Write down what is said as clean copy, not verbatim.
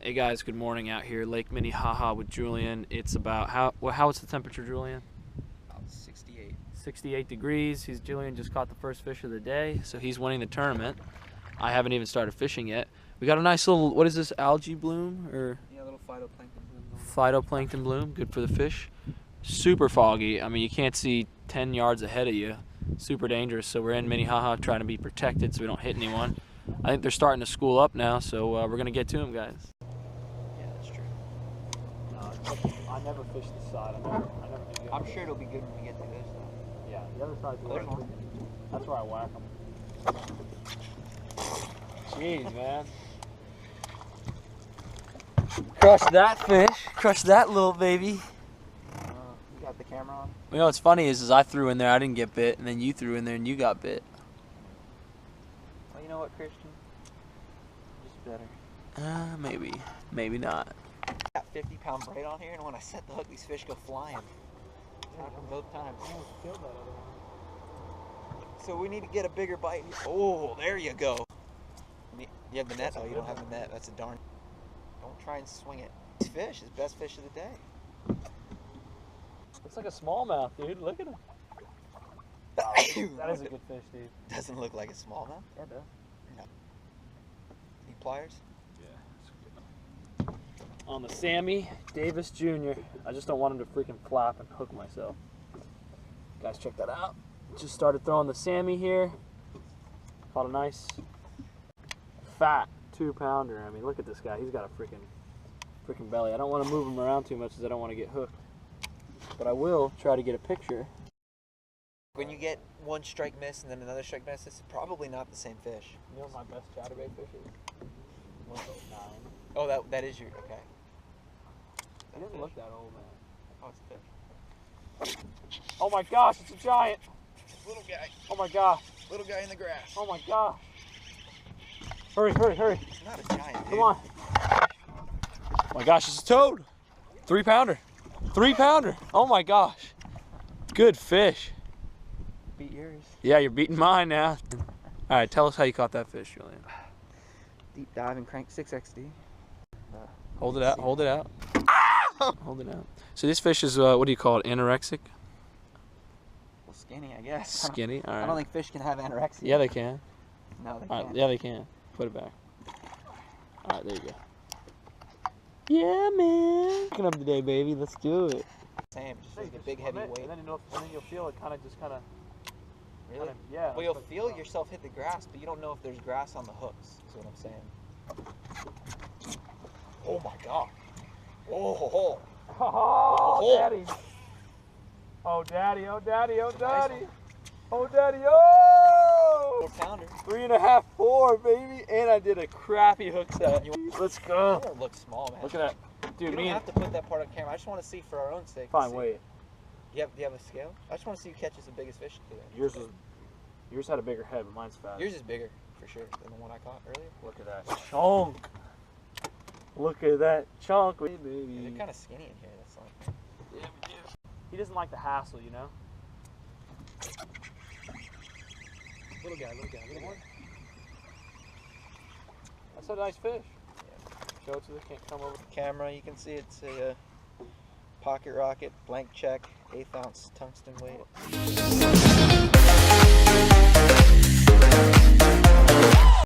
Hey guys, good morning out here, Lake Minnehaha with Julian. It's about how's the temperature, Julian? About 68. 68 degrees. Julian just caught the first fish of the day, so he's winning the tournament. I haven't even started fishing yet. We got a nice little, what is this, algae bloom or? Yeah, a little phytoplankton bloom. Phytoplankton bloom, good for the fish. Super foggy. I mean, you can't see 10 yards ahead of you. Super dangerous. So we're in Minnehaha trying to be protected so we don't hit anyone. I think they're starting to school up now, so we're gonna get to them, guys. Yeah, that's true. I never fish this side. I never do good. I'm sure it'll be good when we get to this though. Yeah, the other side's there's one. That's where I whack them. Jeez, man. Crush that fish. Crush that little baby. You got the camera on? You know what's funny is I threw in there, I didn't get bit, and then you threw in there and you got bit. Well, you know what, Christian? Just better. Maybe. Maybe not. I got 50-pound braid on here, and when I set the hook, these fish go flying. It's happened both times. So we need to get a bigger bite. Oh, there you go. You have the net? Oh, you don't have the net. That's a darn. Don't try and swing it. This fish is best fish of the day. Looks like a smallmouth, dude. Look at him. That is a good fish, dude. Doesn't look like a smallmouth. Yeah, it does. No. Need pliers? Yeah. On the Sammy Davis Jr. I just don't want him to freaking flap and hook myself. Guys, check that out. Just started throwing the Sammy here. Caught a nice fat 2-pounder. I mean, look at this guy. He's got a freaking belly. I don't want to move him around too much because I don't want to get hooked. But I will try to get a picture. When you get one strike miss and then another strike miss, it's probably not the same fish. You know what my best chatterbait fish is? 1.9. Oh, that is your, okay. He doesn't look that old, man. Oh, it's a fish. Oh my gosh, it's a giant. Little guy. Oh my gosh. Little guy in the grass. Oh my gosh. Hurry, hurry, hurry. It's not a giant, dude. Come on. Oh my gosh, it's a toad. 3-pounder. 3-pounder. Oh my gosh. Good fish. Beat yours. Yeah, you're beating mine now. All right, tell us how you caught that fish, Julian. Deep dive and crank 6XD. Hold it out, hold it out. Hold it out. So this fish is, what do you call it, anorexic? Well, skinny, I guess. Skinny, all right. I don't think fish can have anorexia. Yeah, they can. No, they All can't. right, yeah, they can. Put it back. All right, there you go. Yeah, man. Picking up today, baby. Let's do it. Same, just like a big heavy weight. And then you'll feel it kind of. Really? Yeah. Well, you'll feel yourself hit the grass, but you don't know if there's grass on the hooks, is what I'm saying. Oh my god. Oh, Oh, daddy. Oh, daddy. Oh, daddy. Oh, daddy. Oh, daddy. Oh! 4-pounder. 3.5, 4, baby. And I did a crappy hook set. Let's go. It looks small, man. Look at that. Dude, You don't have to put that part on camera. I just want to see for our own sake. Fine, wait. Do you have a scale? I just want to see who catches the biggest fish today. Yours had a bigger head, but mine's fat. Yours is bigger, for sure, than the one I caught earlier. Look at that chunk. Look at that chunk, baby. Yeah, they're kind of skinny in here. That's like. Yeah, we do. He doesn't like the hassle, you know? Little guy. That's a nice fish. Yeah. Show it to the camera. You can see it's a pocket rocket, blank check, 1/8 ounce tungsten weight.